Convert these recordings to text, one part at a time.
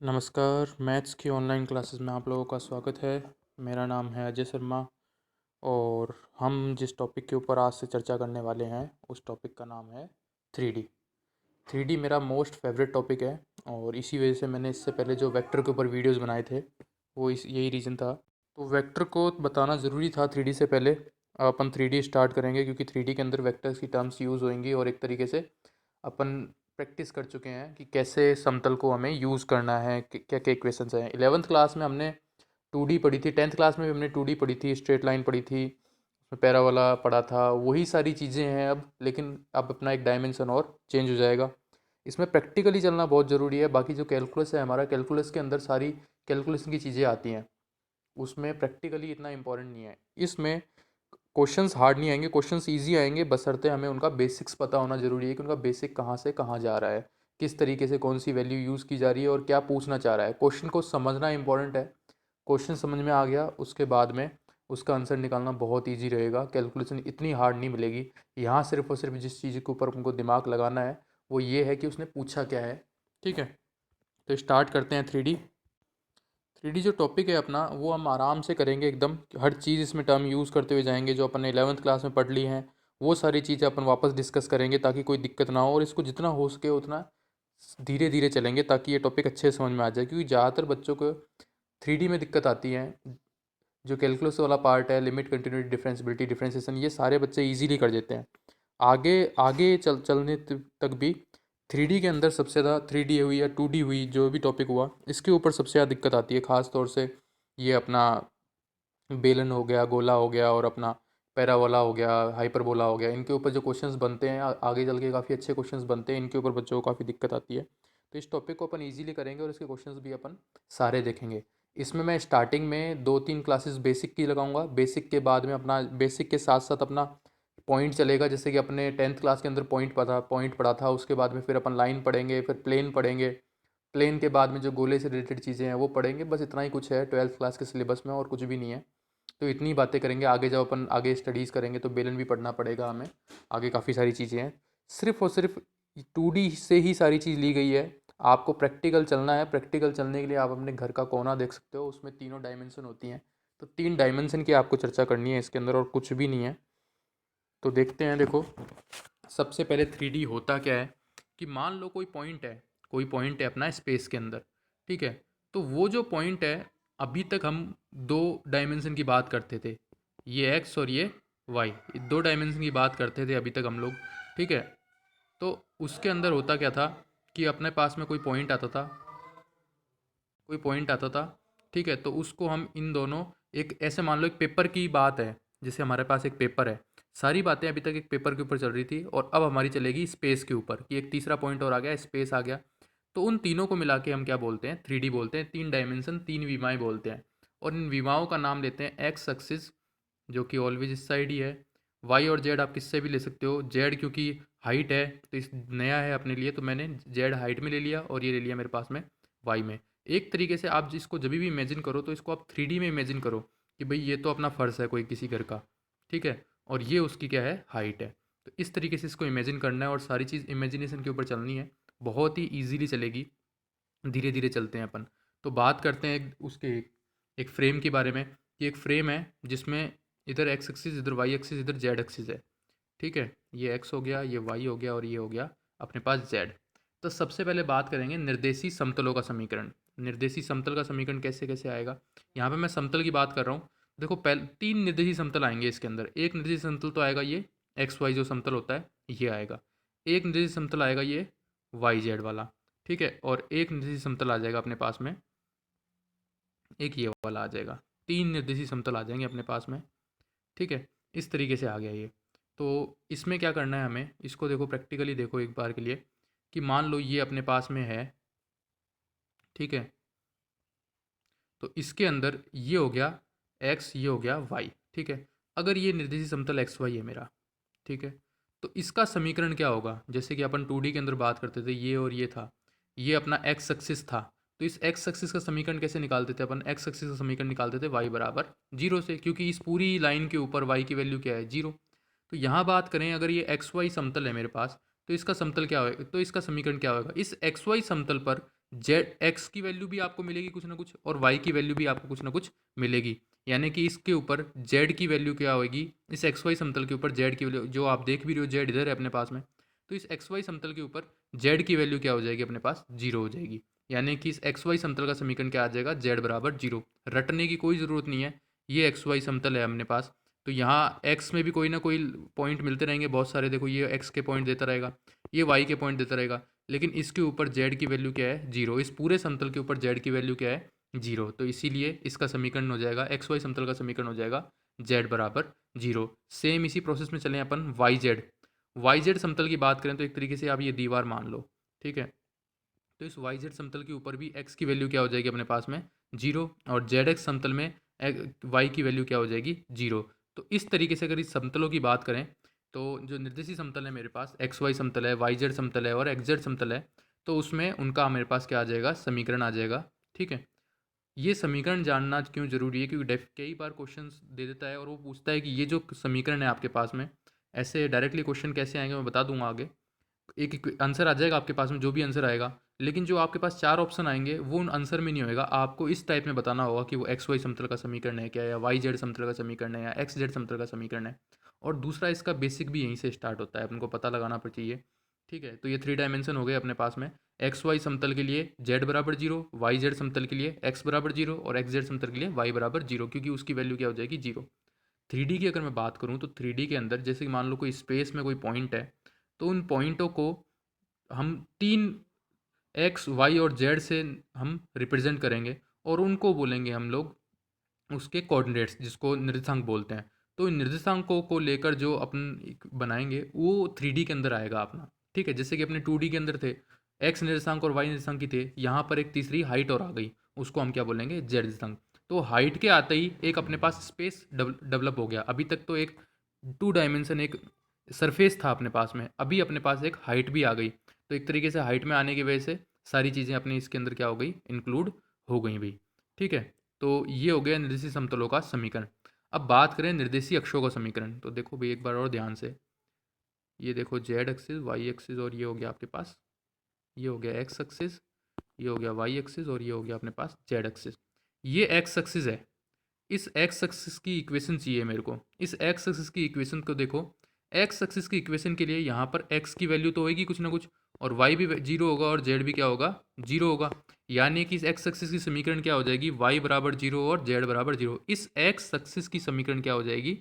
नमस्कार, मैथ्स की online classes में आप लोगों का स्वागत है। मेरा नाम है अजय शर्मा और हम जिस टॉपिक के ऊपर आज से चर्चा करने वाले हैं उस टॉपिक का नाम है 3D। 3D मेरा मोस्ट फेवरेट टॉपिक है और इसी वजह से मैंने इससे पहले जो वेक्टर के ऊपर वीडियोस बनाए थे वो इस यही रीज़न था। तो वेक्टर को बताना ज़रूरी था 3D से पहले। अपन 3D स्टार्ट करेंगे क्योंकि 3D के अंदर वेक्टर्स की टर्म्स यूज़ होंगी और एक तरीके से अपन प्रैक्टिस कर चुके हैं कि कैसे समतल को हमें यूज़ करना है, क्या क्या इक्वेशंस हैं। 11th क्लास में हमने 2D पढ़ी थी, 10th क्लास में भी हमने 2D पढ़ी थी, स्ट्रेट लाइन पढ़ी थी, उसमें पैराबोला पढ़ा था, वही सारी चीज़ें हैं अब। लेकिन अब अपना एक डायमेंशन और चेंज हो जाएगा। इसमें प्रैक्टिकली चलना बहुत ज़रूरी है। बाकी जो कैलकुलस है हमारा, कैलकुलस के अंदर सारी कैलकुलेशन की चीज़ें आती हैं, उसमें प्रैक्टिकली इतना इंपॉर्टेंट नहीं है। इसमें क्वेश्चंस हार्ड नहीं आएंगे, क्वेश्चंस इजी आएंगे, बशर्ते हमें उनका बेसिक्स पता होना ज़रूरी है कि उनका बेसिक कहाँ से कहाँ जा रहा है, किस तरीके से कौन सी वैल्यू यूज़ की जा रही है और क्या पूछना चाह रहा है। क्वेश्चन को समझना इंपॉर्टेंट है। क्वेश्चन समझ में आ गया उसके बाद में उसका आंसर निकालना बहुत ईजी रहेगा। कैलकुलेशन इतनी हार्ड नहीं मिलेगी। यहाँ सिर्फ और सिर्फ जिस चीज़ के ऊपर उनको दिमाग लगाना है वो ये है कि उसने पूछा क्या है। ठीक है, तो स्टार्ट करते हैं 3D। 3D जो टॉपिक है अपना वो हम आराम से करेंगे एकदम। हर चीज़ इसमें टर्म यूज़ करते हुए जाएंगे जो अपन ने 11th क्लास में पढ़ ली हैं। वो सारी चीज़ें अपन वापस डिस्कस करेंगे ताकि कोई दिक्कत ना हो, और इसको जितना हो सके उतना धीरे धीरे चलेंगे ताकि ये टॉपिक अच्छे से समझ में आ जाए। क्योंकि ज़्यादातर बच्चों को 3D में दिक्कत आती है। जो कैलकुलस वाला पार्ट है, लिमिट, कंटिन्यूटी, डिफरेंशिएबिलिटी, डिफरेंशिएशन, ये सारे बच्चे ईजिली कर देते हैं। आगे आगे चलने तक भी 3D के अंदर सबसे ज़्यादा 3D हुई या 2D हुई, जो भी टॉपिक हुआ, इसके ऊपर सबसे ज़्यादा दिक्कत आती है। ख़ास तौर से ये अपना बेलन हो गया, गोला हो गया, और अपना पैराबोला हो गया, हाइपरबोला हो गया, इनके ऊपर जो क्वेश्चंस बनते हैं आगे चल के काफ़ी अच्छे क्वेश्चंस बनते हैं। इनके ऊपर बच्चों को काफ़ी दिक्कत आती है। तो इस टॉपिक को अपन ईजिली करेंगे और इसके क्वेश्चंस भी अपन सारे देखेंगे। इसमें मैं स्टार्टिंग में 2-3 क्लासेस बेसिक की लगाऊंगा। बेसिक के बाद में अपना बेसिक के साथ साथ अपना पॉइंट चलेगा। जैसे कि अपने 10th क्लास के अंदर पॉइंट पढ़ा था, उसके बाद में फिर अपन लाइन पढ़ेंगे, फिर प्लेन पढ़ेंगे। प्लेन के बाद में जो गोले से रिलेटेड चीज़ें हैं वो पढ़ेंगे। बस इतना ही कुछ है 12th क्लास के सिलेबस में, और कुछ भी नहीं है। तो इतनी बातें करेंगे। आगे जब अपन आगे स्टडीज़ करेंगे तो बेलन भी पढ़ना पड़ेगा हमें। आगे काफ़ी सारी चीज़ें हैं। सिर्फ और सिर्फ 2D से ही सारी चीज़ ली गई है। आपको प्रैक्टिकल चलना है। प्रैक्टिकल चलने के लिए आप अपने घर का कोना देख सकते हो, उसमें तीनों डायमेंशन होती हैं। तो 3 डायमेंशन की आपको चर्चा करनी है इसके अंदर, और कुछ भी नहीं है। तो देखते हैं। देखो, सबसे पहले 3D होता क्या है कि मान लो कोई पॉइंट है अपना स्पेस के अंदर। ठीक है, तो वो जो पॉइंट है, अभी तक हम 2 डायमेंशन की बात करते थे, ये एक्स और ये वाई, 2 डायमेंशन की बात करते थे अभी तक हम लोग। ठीक है, तो उसके अंदर होता क्या था कि अपने पास में कोई पॉइंट आता था। ठीक है, तो उसको हम इन दोनों, एक ऐसे मान लो एक पेपर की बात है, जैसे हमारे पास एक पेपर है। सारी बातें अभी तक एक पेपर के ऊपर चल रही थी और अब हमारी चलेगी स्पेस के ऊपर, कि एक तीसरा पॉइंट और आ गया, स्पेस आ गया। तो उन तीनों को मिला के हम क्या बोलते हैं? 3D बोलते हैं। 3 डायमेंशन, 3 विमाएँ बोलते हैं। और इन विमाओं का नाम लेते हैं एक्स एक्सिस, जो कि ऑलवेज इस साइड ही है। वाई और जेड आप किससे भी ले सकते हो। जेड क्योंकि हाइट है, तो इस नया है अपने लिए, तो मैंने जेड हाइट में ले लिया और ये ले लिया मेरे पास में वाई में। एक तरीके से आप जिसको जब भी इमेजिन करो तो इसको आप 3D में इमेजिन करो कि भाई ये तो अपना फर्श है कोई किसी घर का। ठीक है, और ये उसकी क्या है? हाइट है। तो इस तरीके से इसको इमेजिन करना है और सारी चीज़ इमेजिनेशन के ऊपर चलनी है। बहुत ही ईजीली चलेगी। धीरे धीरे चलते हैं अपन। तो बात करते हैं उसके एक फ्रेम के बारे में, कि एक फ्रेम है जिसमें इधर एक्स एक्सिस, इधर वाई एक्सिस, इधर जेड एक्सिस है। ठीक है, ये एक्स हो गया, ये वाई हो गया, और ये हो गया अपने पास जेड। तो सबसे पहले बात करेंगे निर्देशी समतलों का समीकरण। निर्देशी समतल का समीकरण कैसे कैसे आएगा? यहाँ पे मैं समतल की बात कर रहा हूँ। देखो, पहले 3 निर्देशी समतल आएंगे इसके अंदर। एक निर्देशी समतल तो आएगा ये एक्स वाई जो समतल होता है, ये आएगा। एक निर्देशी समतल आएगा ये वाई जेड वाला। ठीक है, और एक निर्देशी समतल आ जाएगा अपने पास में, एक ये वाला आ जाएगा। 3 निर्देशी समतल आ जाएंगे अपने पास में। ठीक है, इस तरीके से आ गया ये। तो इसमें क्या करना है हमें, इसको देखो प्रैक्टिकली देखो एक बार के लिए, कि मान लो ये अपने पास में है। ठीक है, तो इसके अंदर ये हो गया एक्स, ये हो गया वाई। ठीक है, अगर ये निर्देशी समतल एक्स वाई है मेरा, ठीक है, तो इसका समीकरण क्या होगा? जैसे कि अपन 2D के अंदर बात करते थे, ये और ये था, ये अपना एक्स एक्सिस था। तो इस एक्स एक्सिस का समीकरण कैसे निकालते थे अपन? एक्स एक्सिस का समीकरण निकालते थे वाई बराबर 0 से, क्योंकि इस पूरी लाइन के ऊपर वाई की वैल्यू क्या है? 0। तो यहाँ बात करें, अगर ये एक्स वाई समतल है मेरे पास, तो इसका समतल क्या होगा? तो इसका समीकरण क्या होगा? इस एक्स वाई समतल पर जेड एक्स की वैल्यू भी आपको मिलेगी कुछ ना कुछ, और वाई की वैल्यू भी आपको कुछ ना कुछ मिलेगी। यानी कि इसके ऊपर जेड की वैल्यू क्या होगी, इस एक्स वाई समतल के ऊपर जेड की वैल्यू, जो आप देख भी रहे हो जेड इधर है अपने पास में, तो इस एक्स वाई समतल के ऊपर जेड की वैल्यू क्या हो जाएगी अपने पास, जीरो हो जाएगी। यानी कि इस एक्स वाई समतल का समीकरण क्या आ जाएगा, जेड बराबर जीरो। रटने की कोई ज़रूरत नहीं है, ये एक्स वाई समतल है अपने पास, तो यहाँ एक्स में भी कोई ना कोई पॉइंट मिलते रहेंगे बहुत सारे। देखो ये एक्स के पॉइंट देता रहेगा, ये वाई के पॉइंट देता रहेगा, लेकिन इसके ऊपर जेड की वैल्यू क्या है, जीरो। इस पूरे समतल के ऊपर जेड की वैल्यू क्या है, जीरो। तो इसीलिए इसका समीकरण हो जाएगा, एक्स वाई समतल का समीकरण हो जाएगा जेड बराबर जीरो। सेम इसी प्रोसेस में चलें अपन वाई जेड समतल की बात करें तो एक तरीके से आप ये दीवार मान लो, ठीक है। तो इस वाई जेड समतल के ऊपर भी एक्स की वैल्यू क्या हो जाएगी अपने पास में, जीरो, और जेड एक्स समतल में वाई की वैल्यू क्या हो जाएगी, जीरो। तो इस तरीके से अगर इस समतलों की बात करें तो जो निर्देशी समतल है मेरे पास, एक्स वाई समतल है, वाई जेड समतल है और एक्स जेड समतल है, तो उसमें उनका मेरे पास क्या आ जाएगा, समीकरण आ जाएगा, ठीक है। ये समीकरण जानना क्यों ज़रूरी है, क्योंकि कई बार क्वेश्चंस दे देता है और वो पूछता है कि ये जो समीकरण है आपके पास में, ऐसे डायरेक्टली क्वेश्चन कैसे आएंगे मैं बता दूंगा आगे। एक आंसर आ जाएगा आपके पास में, जो भी आंसर आएगा, लेकिन जो आपके पास चार ऑप्शन आएंगे वो उन आंसर में नहीं होएगा। आपको इस टाइप में बताना होगा कि वो एक्स वाई समतल का समीकरण है क्या, या वाई जेड समतल का समीकरण है, या एक्स जेड समतल का समीकरण है। और दूसरा इसका बेसिक भी यहीं से स्टार्ट होता है, अपने को पता लगाना पर चाहिए, ठीक है। तो ये थ्री डायमेंशन हो गए अपने पास में। एक्स वाई समतल के लिए जेड बराबर जीरो, वाई जेड समतल के लिए एक्स बराबर जीरो, और एक्स जेड समतल के लिए वाई बराबर जीरो, क्योंकि उसकी वैल्यू क्या हो जाएगी, जीरो। थ्री डी की अगर मैं बात करूँ तो थ्री डी के अंदर जैसे कि मान लो कोई स्पेस में कोई पॉइंट है, तो उन पॉइंटों को हम तीन एक्स वाई और जेड से हम रिप्रेजेंट करेंगे, और उनको बोलेंगे हम लोग उसके कोऑर्डिनेट्स, जिसको निर्देशांक बोलते हैं। तो इन निर्देशांकों को लेकर जो अपन बनाएंगे वो थ्री डी के अंदर आएगा अपना, ठीक है। जैसे कि अपने टू डी के अंदर थे एक्स निर्देशांक और वाई निर्देशांक की थे, यहाँ पर एक तीसरी हाइट और आ गई, उसको हम क्या बोलेंगे, जेड निर्देशांक। तो हाइट के आते ही एक अपने पास स्पेस डेवलप हो गया। अभी तक तो एक टू डायमेंशन एक सरफेस था अपने पास में, अभी अपने पास एक हाइट भी आ गई। तो एक तरीके से हाइट में आने की वजह से सारी चीज़ें अपनी इसके अंदर क्या हो गई, इंक्लूड हो गई भाई, ठीक है। तो ये हो गया निर्देशीय समतलों का समीकरण। अब बात करें निर्देशीय अक्षों का समीकरण, तो देखो भाई एक बार और ध्यान से, ये देखो जेड एक्सिस, वाई एक्सिस, और ये हो गया आपके पास, ये हो गया एक्स एक्सिस, ये हो गया वाई एक्सिस, और ये हो गया अपने पास जेड एक्सिस। ये एक्स एक्सिस है, इस एक्स एक्सिस की इक्वेशन चाहिए मेरे को। इस एक्स एक्सिस की इक्वेशन को देखो, एक्स एक्सिस की इक्वेशन के लिए यहाँ पर एक्स की वैल्यू तो होगी कुछ ना कुछ, और वाई भी जीरो होगा, और जेड भी क्या होगा, जीरो होगा। यानी कि इस एक्स एक्सिस की समीकरण क्या हो जाएगी, वाई बराबर जीरो और जेड बराबर जीरो। इस एक्स एक्सिस की समीकरण क्या हो जाएगी,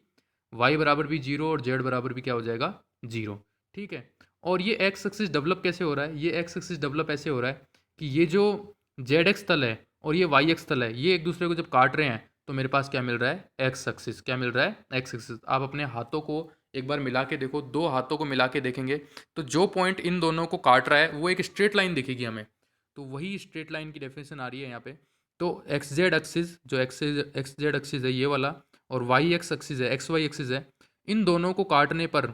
वाई बराबर भी जीरो और जेड बराबर भी क्या हो जाएगा, जीरो, ठीक है। और ये एक्स एक्सिस डेवलप कैसे हो रहा है, ये एक्स एक्सिस डेवलप ऐसे हो रहा है कि ये जो जेड एक्स तल है और ये वाई एक्स तल है, ये एक दूसरे को जब काट रहे हैं तो मेरे पास क्या मिल रहा है, एक्स एक्सिस। क्या मिल रहा है, एक्स एक्सिस। आप अपने हाथों को एक बार मिला के देखो, दो हाथों को मिला के देखेंगे तो जो पॉइंट इन दोनों को काट रहा है वो एक स्ट्रेट लाइन दिखेगी हमें। तो वही स्ट्रेट लाइन की डेफिनेशन आ रही है यहाँ पे। तो एक्स जेड एक्सिस, जो एक्स जेड एक्सिस है ये वाला, और वाई एक्स एक्सिस है, एक्स वाई एक्सिस है, इन दोनों को काटने पर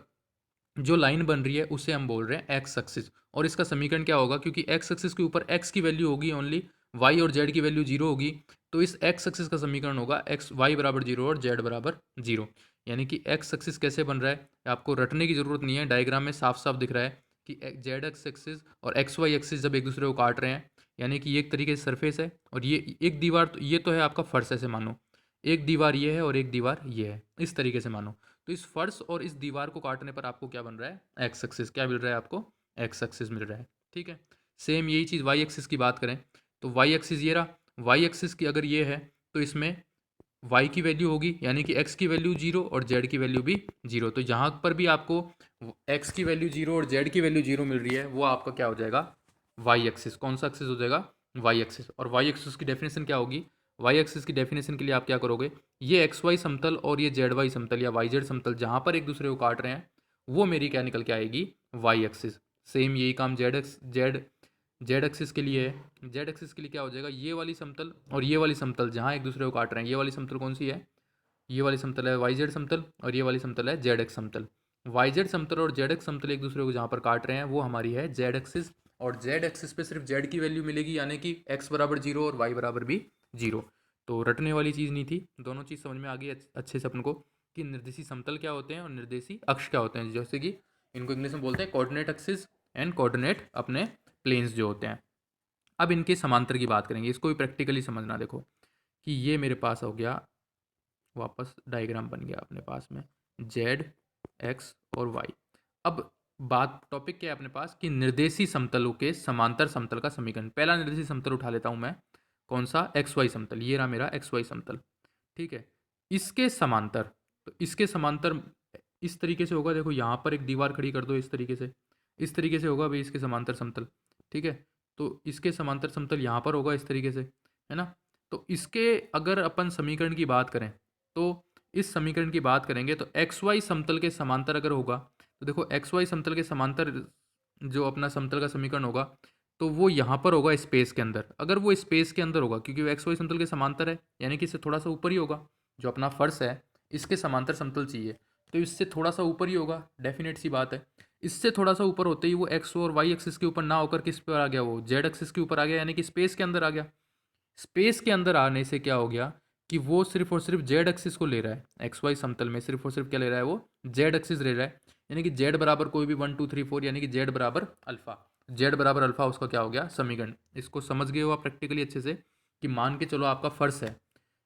जो लाइन बन रही है उसे हम बोल रहे हैं एक्स एक्सिस। और इसका समीकरण क्या होगा, क्योंकि एक्स एक्सिस के ऊपर एक्स की वैल्यू होगी ओनली, वाई और जेड की वैल्यू जीरो होगी, तो इस एक्स एक्सिस का समीकरण होगा एक्स वाई बराबर जीरो और जेड बराबर जीरो। यानी कि एक्स एक्सिस कैसे बन रहा है, आपको रटने की जरूरत नहीं है, डायग्राम में साफ साफ दिख रहा है कि जेड एक्स एक्सिस और एक्स वाई एक्सिस जब एक दूसरे को काट रहे हैं, यानी कि ये एक तरीके से सरफेस है, और ये एक दीवार, तो ये तो है आपका फर्श, ऐसे मानो एक दीवार ये है और एक दीवार ये है, इस तरीके से मानो। तो इस फर्श और इस दीवार को काटने पर आपको क्या बन रहा है, एक्स एक्सिस। क्या मिल रहा है आपको, एक्स एक्सिस मिल रहा है, ठीक है। सेम यही चीज़ वाई एक्सिस की बात करें तो वाई एक्सिस ये रहा, वाई एक्सिस की अगर ये है तो इसमें वाई की वैल्यू होगी, यानी कि एक्स की वैल्यू जीरो और जेड की वैल्यू भी जीरो। तो जहाँ पर भी आपको एक्स की वैल्यू जीरो और जेड की वैल्यू जीरो मिल रही है वो आपका क्या हो जाएगा, वाई एक्सिस। कौन सा एक्सिस हो जाएगा, वाई एक्सिस। और वाई एक्सिस की डेफिनेशन क्या होगी, वाई एक्सिस की डेफिनेशन के लिए आप क्या करोगे, ये एक्स वाई समतल और ये जेड वाई समतल या वाई जेड समतल जहाँ पर एक दूसरे को काट रहे हैं, वो मेरी क्या निकल के आएगी, वाई एक्सिस। सेम यही काम जेड एक्सिस के लिए है। जेड एक्सिस के लिए क्या हो जाएगा, ये वाली समतल और ये वाली समतल जहाँ एक दूसरे को काट रहे हैं, ये वाली समतल कौन सी है, ये वाली समतल है वाई जेड समतल, और ये वाली समतल है जेड एक्स समतल। वाई जेड समतल और जेड एक्स समतल एक दूसरे को जहाँ पर काट रहे हैं वो हमारी है जेड एक्सिस। और जेड एक्सिस पे सिर्फ जेड की वैल्यू मिलेगी, यानी कि एक्स बराबर जीरो और वाई बराबर भी जीरो। तो रटने वाली चीज़ नहीं थी, दोनों चीज़ समझ में आ गई अच्छे से अपन को, कि निर्देशी समतल क्या होते हैं और निर्देशी अक्ष क्या होते हैं। जैसे कि इनको इंग्लिश में बोलते हैं कोऑर्डिनेट एक्सिस एंड कोऑर्डिनेट अपने प्लेन्स जो होते हैं। अब इनके समांतर की बात करेंगे, इसको भी प्रैक्टिकली समझना। देखो कि ये मेरे पास हो गया, वापस डायग्राम बन गया अपने पास में, जेड, एक्स और वाई। अब बात टॉपिक क्या है अपने पास कि निर्देशी समतलों के समांतर समतल का समीकरण। पहला निर्देशी समतल उठा लेता हूं मैं, कौन सा? एक्स वाई समतल। ये रहा मेरा एक्स वाई समतल, ठीक है। इसके समांतर, तो इसके समांतर इस तरीके से होगा। देखो यहाँ पर एक दीवार खड़ी कर दो, इस तरीके से होगा भाई इसके समांतर समतल, ठीक है। तो इसके समांतर समतल यहाँ पर होगा इस तरीके से, है ना। तो इसके अगर अपन समीकरण की बात करें, तो इस समीकरण की बात करेंगे तो एक्स वाई समतल के समांतर अगर होगा, तो देखो एक्स वाई समतल के समांतर जो अपना समतल का समीकरण होगा, तो वो यहाँ पर होगा स्पेस के अंदर। अगर वो स्पेस के अंदर होगा, क्योंकि वो एक्स वाई समतल के समांतर है, यानी कि इससे थोड़ा सा ऊपर ही होगा। जो अपना फर्श है, इसके समांतर समतल चाहिए, तो इससे थोड़ा सा ऊपर ही होगा, डेफिनेट सी बात है। इससे थोड़ा सा ऊपर होते ही वो एक्स और वाई एक्सिस के ऊपर ना होकर किस पर आ गया? वो जेड एक्सिस के ऊपर आ गया, यानी कि स्पेस के अंदर आ गया। स्पेस के अंदर आने से क्या हो गया कि वो सिर्फ और सिर्फ जेड एक्सिस को ले रहा है। एक्स वाई समतल में सिर्फ और सिर्फ क्या ले रहा है? वो जेड एक्सिस ले रहा है, यानी कि जेड बराबर कोई भी 1 2 3 4, यानी कि जेड बराबर अल्फा। जेड बराबर अल्फा उसका क्या हो गया? समीकरण। इसको समझ गए हो आप प्रैक्टिकली अच्छे से कि मान के चलो आपका फर्श है,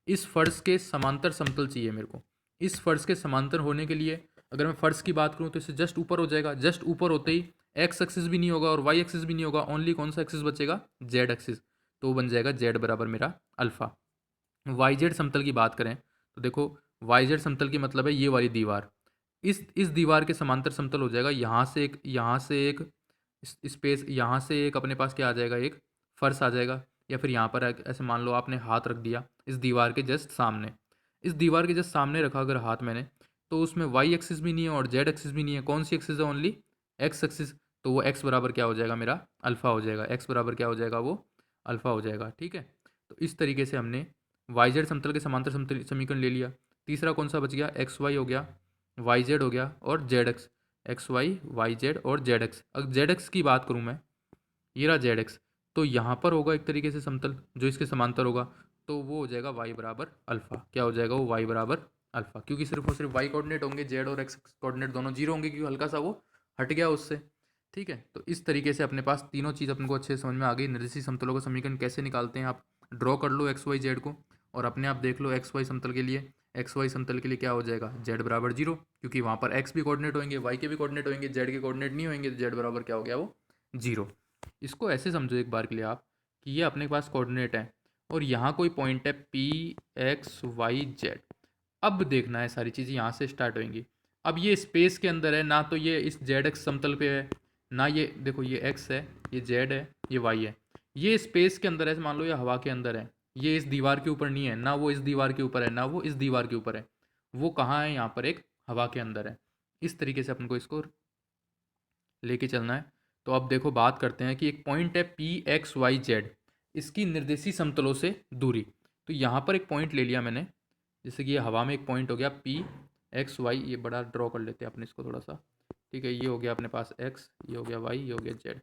इस फर्श के समांतर समतल चाहिए मेरे को। इस फर्श के समांतर होने के लिए अगर मैं फर्श की बात करूँ तो इससे जस्ट ऊपर हो जाएगा। जस्ट ऊपर होते ही एक्स एक्सिस भी नहीं होगा और वाई एक्सिस भी नहीं होगा, ओनली कौन सा एक्सिस बचेगा? Z axis. तो वो बन जाएगा जेड बराबर मेरा अल्फा। वाई जेड समतल की बात करें तो देखो, वाई जेड समतल की मतलब है ये वाली दीवार। इस दीवार के समांतर समतल हो जाएगा, यहाँ से एक स्पेस, यहाँ से एक अपने पास क्या आ जाएगा? एक फर्श आ जाएगा। या फिर यहाँ पर ऐसे मान लो आपने हाथ रख दिया इस दीवार के जस्ट सामने। इस दीवार के जस्ट सामने रखा अगर हाथ मैंने, तो उसमें वाई एक्सिस भी नहीं है और जेड एक्सिस भी नहीं है। कौन सी एक्सिस है? Only x axis. तो वो एक्स बराबर क्या हो जाएगा? मेरा अल्फा हो जाएगा। एक्स बराबर क्या हो जाएगा? वो अल्फा हो जाएगा, ठीक है। तो इस तरीके से हमने वाई जेड समतल के समांतर समतल समीकरण ले लिया। तीसरा कौन सा बच गया? एक्स वाई हो गया, वाई जेड हो गया और z x. X y, y z और जेड एक्स। अगर जेड एक्स की बात करूँ मैं, ये रहा जेड एक्स, तो यहाँ पर होगा एक तरीके से समतल जो इसके समांतर होगा, तो वो हो जाएगा वाई बराबर अल्फा। क्या हो जाएगा? वो वाई बराबर अल्फा, क्योंकि सिर्फ और सिर्फ वाई कोऑर्डिनेट होंगे, जेड और एक्स कोऑर्डिनेट दोनों जीरो होंगे, क्योंकि हल्का सा वो हट गया उससे, ठीक है। तो इस तरीके से अपने पास तीनों चीज़ अपने को अच्छे से समझ में आ गई। निर्देशीय समतलों का समीकरण कैसे निकालते हैं, आप ड्रॉ कर लो एक्स वाई जेड को और अपने आप देख लो एक्स वाई समतल के लिए। एक्स वाई समतल के लिए क्या हो जाएगा? जेड बराबर जीरो, क्योंकि वहाँ पर एक्स भी कोऑर्डिनेट होंगे, वाई के भी कोऑर्डिनेट होंगे, जेड के कोऑर्डिनेट नहीं होंगे, तो जेड बराबर क्या हो गया? वो जीरो। इसको ऐसे समझो एक बार के लिए आप कि ये अपने पास कोऑर्डिनेट है और यहाँ कोई पॉइंट है पी एक्स वाई जेड। अब देखना है सारी चीज़ें यहाँ से स्टार्ट होंगी। अब ये स्पेस के अंदर है ना, तो ये इस जेड एक्स समतल पे है ना। ये देखो, ये एक्स है, ये जेड है, ये वाई है। ये स्पेस के अंदर है, मान लो ये हवा के अंदर है। ये इस दीवार के ऊपर नहीं है ना, वो इस दीवार के ऊपर है ना, वो इस दीवार के ऊपर है। वो कहाँ है? यहाँ पर एक हवा के अंदर है। इस तरीके से अपन को इसको लेके चलना है। तो अब देखो बात करते हैं कि एक पॉइंट है पी एक्स वाई जेड, इसकी निर्देशी समतलों से दूरी। तो यहाँ पर एक पॉइंट ले लिया मैंने, जैसे कि ये हवा में एक पॉइंट हो गया पी एक्स वाई। ये बड़ा ड्रॉ कर लेते हैं अपने इसको थोड़ा सा, ठीक है। ये हो गया अपने पास एक्स, ये हो गया वाई, ये हो गया जेड।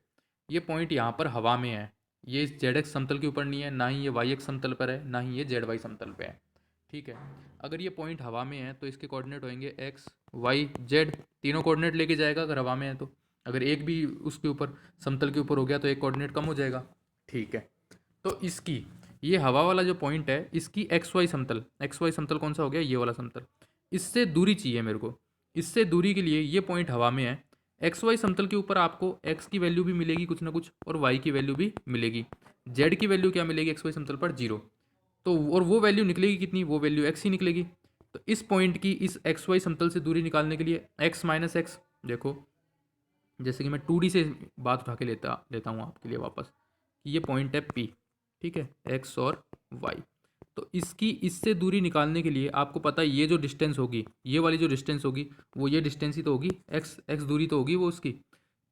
ये पॉइंट यहाँ पर हवा में है, ये इस जेड एक्स समतल के ऊपर नहीं है, ना ही ये वाई एक्स समतल पर है, ना ही ये जेड वाई समतल पे है, ठीक है। अगर ये पॉइंट हवा में है तो इसके कोऑर्डिनेट होंगे एक्स वाई जेड, तीनों कोऑर्डिनेट लेके जाएगा अगर हवा में है तो। अगर एक भी उसके ऊपर समतल के ऊपर हो गया तो एक कोऑर्डिनेट कम हो जाएगा, ठीक है। तो इसकी, ये हवा वाला जो पॉइंट है, इसकी एक्स वाई समतल, एक्स वाई समतल कौन सा हो गया? ये वाला समतल। इससे दूरी चाहिए मेरे को। इससे दूरी के लिए ये पॉइंट हवा में है, एक्स वाई समतल के ऊपर आपको एक्स की वैल्यू भी मिलेगी कुछ ना कुछ और वाई की वैल्यू भी मिलेगी। जेड की वैल्यू क्या मिलेगी एक्स वाई समतल पर? जीरो। तो और वो वैल्यू निकलेगी कितनी? वो वैल्यू एक्स ही निकलेगी। तो इस पॉइंट की इस एक्स वाई समतल से दूरी निकालने के लिए एक्स माइनस एक्स, देखो जैसे कि मैं 2D से बात उठा के लेता लेता हूँ आपके लिए वापस कि ये पॉइंट है P, ठीक है, एक्स और वाई। तो इसकी इससे दूरी निकालने के लिए आपको पता है ये जो डिस्टेंस होगी, ये वाली जो डिस्टेंस होगी, वो ये डिस्टेंस ही तो होगी, एक्स एक्स दूरी तो होगी वो उसकी।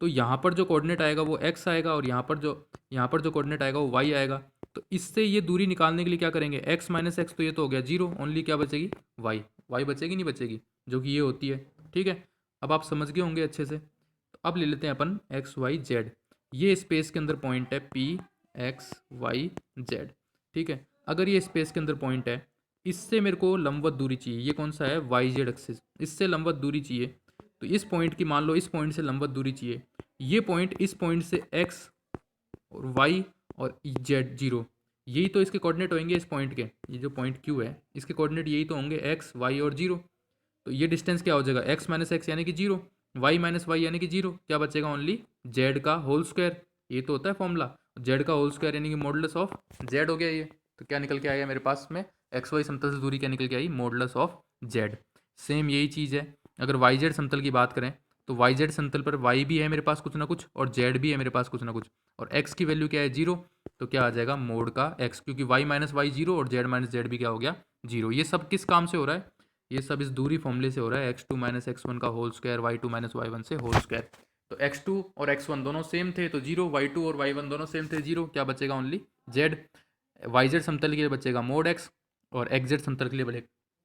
तो यहाँ पर जो कोऑर्डिनेट आएगा वो एक्स आएगा और यहाँ पर जो कोऑर्डिनेट आएगा वो वाई आएगा। तो इससे ये दूरी निकालने के लिए क्या करेंगे? एक्स माइनस एक्स, तो ये तो हो गया जीरो, ओनली क्या बचेगी? वाई। वाई बचेगी नहीं बचेगी? जो कि ये होती है, ठीक है। अब आप समझ गए होंगे अच्छे से। तो अब ले लेते हैं अपन एक्स वाई जेड। ये स्पेस के अंदर पॉइंट है पी एक्स वाई जेड, ठीक है। अगर ये स्पेस के अंदर पॉइंट है, इससे मेरे को लंबवत दूरी चाहिए। ये कौन सा है? Y z axis. इससे लंबवत दूरी चाहिए, तो इस पॉइंट की, मान लो इस पॉइंट से लंबवत दूरी चाहिए। ये पॉइंट इस पॉइंट से एक्स और वाई और जेड 0, यही तो इसके कोऑर्डिनेट होंगे इस पॉइंट के। ये जो पॉइंट क्यू है इसके कोऑर्डिनेट यही तो होंगे एक्स वाई और 0। तो ये डिस्टेंस क्या हो जाएगा, एक्स माइनस एक्स यानी कि 0, वाई माइनस वाई यानी कि 0। क्या बचेगा, ओनली जेड का होल स्क्वायर। ये तो होता है फॉर्मूला, जेड का होल स्क्वायर यानी कि मॉडुलस ऑफ जेड हो गया ये। तो क्या निकल के आया मेरे पास में, एक्स वाई समतल से दूरी क्या निकल के आई, मॉडुलस ऑफ जेड। सेम यही चीज़ है अगर वाई जेड समतल की बात करें, तो वाई जेड समतल पर वाई भी है मेरे पास कुछ ना कुछ और जेड भी है मेरे पास कुछ ना कुछ, और एक्स की वैल्यू क्या है 0। तो क्या आ जाएगा मोड का एक्स, क्योंकि वाई माइनस वाई 0 और जेड माइनस जेड भी क्या हो गया 0। ये सब किस काम से हो रहा है, ये सब इस दूरी फॉर्मूले से हो रहा है, x2 माइनस एक्स वन का whole square y2 minus Y one से होल स्क्वायर। तो x2 और x1 दोनों सेम थे तो 0, y2 और y1 दोनों सेम थे 0। क्या बचेगा, ओनली z। yz समतल के लिए बचेगा मोड x और xz समतल के लिए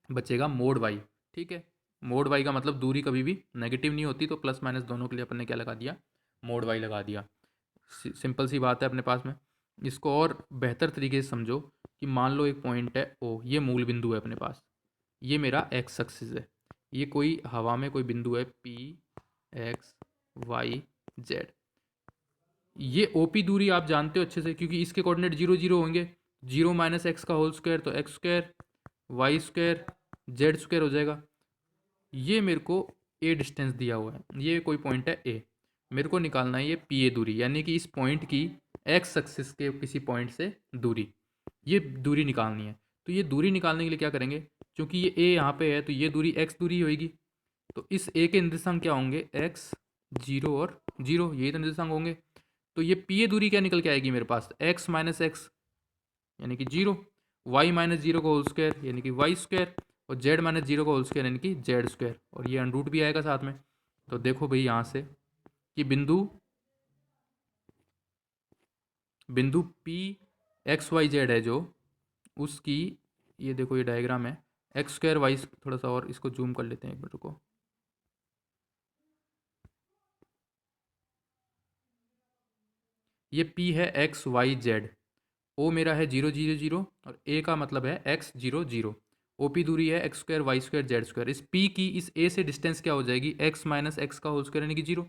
बचेगा मोड y। ठीक है, मोड y का मतलब दूरी कभी भी नेगेटिव नहीं होती, तो प्लस माइनस दोनों के लिए अपन ने क्या लगा दिया, मोड y लगा दिया। सिंपल सी बात है अपने पास में। इसको और बेहतर तरीके से समझो कि मान लो एक पॉइंट है ओ, ये मूल बिंदु है अपने पास, ये मेरा एक्स एक्सिस है, ये कोई हवा में कोई बिंदु है पी एक्स वाई जेड। ये ओपी दूरी आप जानते हो अच्छे से, क्योंकि इसके कोऑर्डिनेट 0 0 होंगे। 0 माइनस एक्स का होल स्क्वायर तो x square y square z square हो जाएगा। ये मेरे को ए डिस्टेंस दिया हुआ है, ये कोई पॉइंट है ए, मेरे को निकालना है ये पी ए दूरी, यानी कि इस पॉइंट की एक्स एक्सिस के किसी पॉइंट से दूरी, ये दूरी निकालनी है। तो ये दूरी निकालने के लिए क्या करेंगे, क्योंकि ये ए यहाँ पे है तो ये दूरी एक्स दूरी होगी। तो इस ए के निर्देशांक क्या होंगे, एक्स 0 और 0, यही तो निर्देशांक होंगे। तो ये पी ए दूरी क्या निकल के आएगी मेरे पास, एक्स माइनस एक्स यानी कि 0, वाई माइनस 0 का होल स्क्वायर यानी कि वाई स्क्वायर, और जेड माइनस 0 का होल स्क्वायर यानी कि जेड स्क्वायर, और ये अनरूट भी आएगा साथ में। तो देखो भाई यहाँ से कि बिंदु बिंदु पी एक्स वाई जेड है जो, उसकी ये देखो ये डायग्राम है, एक्स स्क्वायर वाई, थोड़ा सा और इसको जूम कर लेते हैं एक मिनट को। ये P है एक्स वाई जेड, ओ मेरा है 0 0 0 और ए का मतलब है एक्स 0 0। ओ पी दूरी है x square y square z square. इस पी की इस ए से डिस्टेंस क्या हो जाएगी, एक्स माइनस एक्स का होल स्क्वायर यानी कि 0,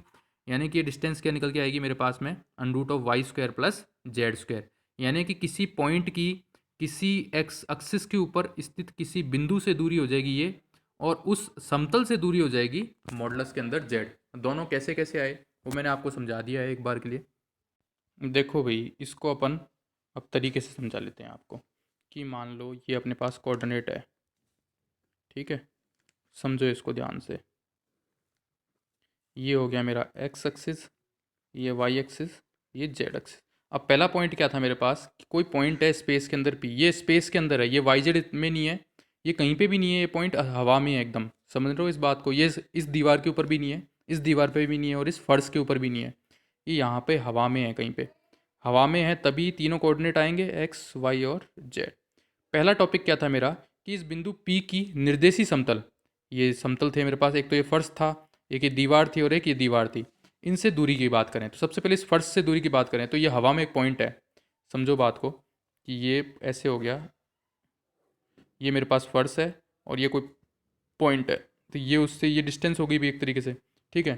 यानी कि ये डिस्टेंस क्या निकल के आएगी मेरे पास में, under root of Y square plus Z square. यानी कि किसी पॉइंट की किसी एक्स एक्सिस के ऊपर स्थित किसी बिंदु से दूरी हो जाएगी ये, और उस समतल से दूरी हो जाएगी मॉडुलस के अंदर जेड। दोनों कैसे कैसे आए वो मैंने आपको समझा दिया है एक बार के लिए। देखो भाई इसको अपन अब तरीके से समझा लेते हैं आपको, कि मान लो ये अपने पास कोऑर्डिनेट है, ठीक है, समझो इसको ध्यान से। ये हो गया मेरा एक्स एक्सिस, ये वाई एक्सिस, ये जेड एक्सिस। अब पहला पॉइंट क्या था मेरे पास, कि कोई पॉइंट है स्पेस के अंदर पी, ये स्पेस के अंदर है, ये वाई जेड में नहीं है, ये कहीं पे भी नहीं है, ये पॉइंट हवा में है एकदम, समझ रहे हो इस बात को। ये इस दीवार के ऊपर भी नहीं है, इस दीवार पे भी नहीं है, और इस फर्श के ऊपर भी नहीं है, ये यहाँ पे हवा में है, कहीं पे हवा में है, तभी तीनों कोऑर्डिनेट आएंगे एक्स वाई और जेड। पहला टॉपिक क्या था मेरा, कि इस बिंदु P की निर्देशी समतल, ये समतल थे मेरे पास, एक तो ये फर्श था, एक ये दीवार थी और एक ये दीवार थी, इनसे दूरी की बात करें तो सबसे पहले इस फर्श से दूरी की बात करें तो ये हवा में एक पॉइंट है। समझो बात को कि ये ऐसे हो गया, ये मेरे पास फर्श है और ये कोई पॉइंट है, तो ये उससे ये डिस्टेंस होगी भी एक तरीके से, ठीक है।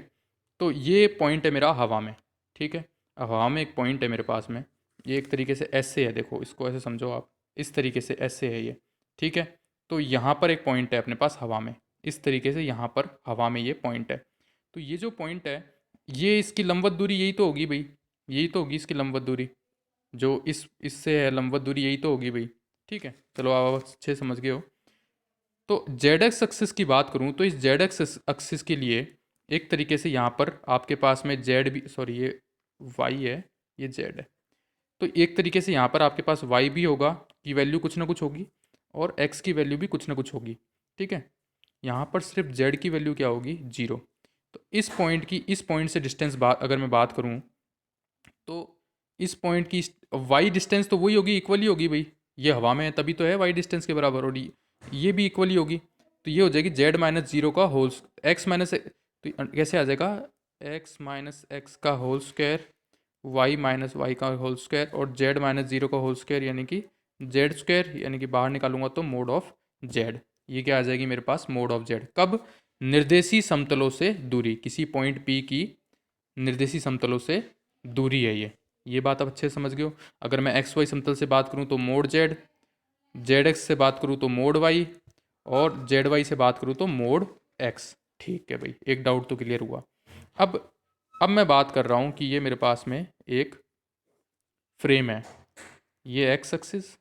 तो ये पॉइंट है मेरा हवा में, ठीक है, हवा में एक पॉइंट है मेरे पास में, ये एक तरीके से ऐसे है, देखो इसको ऐसे समझो आप, इस तरीके से ऐसे है ये, ठीक है। तो यहाँ पर एक पॉइंट है अपने पास हवा में, इस तरीके से यहाँ पर हवा में ये पॉइंट है। तो ये जो पॉइंट है, ये इसकी लंबवत दूरी यही तो होगी भाई, यही तो होगी इसकी लंबवत दूरी, जो इससे है लंबवत दूरी यही तो होगी भाई, ठीक है। चलो आप अच्छे समझ गए हो। तो जेड एक्स एक्सिस की बात करूँ तो इस जेड एक्स एक्सिस के लिए एक तरीके से यहाँ पर आपके पास में जेड भी, सॉरी ये वाई है, ये जेड है, तो एक तरीके से यहाँ पर आपके पास वाई भी होगा की वैल्यू कुछ ना कुछ होगी, और एक्स की वैल्यू भी कुछ ना कुछ होगी, ठीक है। यहाँ पर सिर्फ जेड की वैल्यू क्या होगी 0। तो इस पॉइंट की इस पॉइंट से डिस्टेंस अगर मैं बात करूँ तो इस पॉइंट की वाई डिस्टेंस तो वही होगी, इक्वली होगी भाई, ये हवा में है तभी तो है वाई डिस्टेंस के बराबर, और ये भी इक्वली होगी। तो ये हो जाएगी जेड माइनस 0 का होल एक्स माइनस, तो कैसे आ जाएगा, एक्स माइनस एक्स का whole square y minus y का होल स्क्वायर और जेड माइनस 0 का होल स्क्वायर यानी कि जेड स्क्वायर, यानी कि बाहर निकालूंगा तो मोड ऑफ जेड। ये क्या आ जाएगी मेरे पास, मोड ऑफ जेड। कब, निर्देशी समतलों से दूरी, किसी पॉइंट पी की निर्देशी समतलों से दूरी है ये, ये बात आप अच्छे से समझ गए हो। अगर मैं एक्स वाई समतल से बात करूँ तो मोड जेड, जेड एक्स से बात करूँ तो मोड वाई, और जेड वाई से बात करूँ तो मोड एक्स। ठीक है भाई, एक डाउट तो क्लियर हुआ। अब अब मैं बात कर रहा हूँ कि ये मेरे पास में एक फ्रेम है, ये x axis,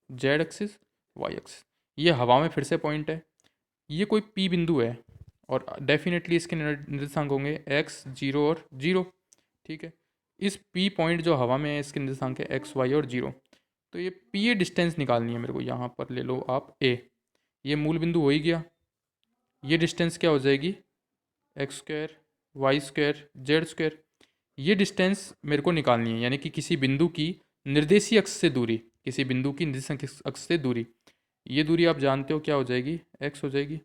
z axis, y axis, ये हवा में फिर से पॉइंट है, ये कोई पी बिंदु है, और डेफिनेटली इसके निर्देशांक होंगे एक्स, जीरो और जीरो। ठीक है, इस पी पॉइंट जो हवा में है इसके निर्देशांक है एक्स, वाई और जीरो। तो ये पी ए डिस्टेंस निकालनी है मेरे को, यहाँ पर ले लो आप ए, ये मूल बिंदु हो ही गया। ये डिस्टेंस क्या हो जाएगी, x square, y square, z square. ये डिस्टेंस मेरे को निकालनी है, यानी कि किसी बिंदु की निर्देशीय अक्ष से दूरी, किसी बिंदु की निर्देशांक अक्ष से दूरी। ये दूरी आप जानते हो क्या हो जाएगी, एक्स हो जाएगी।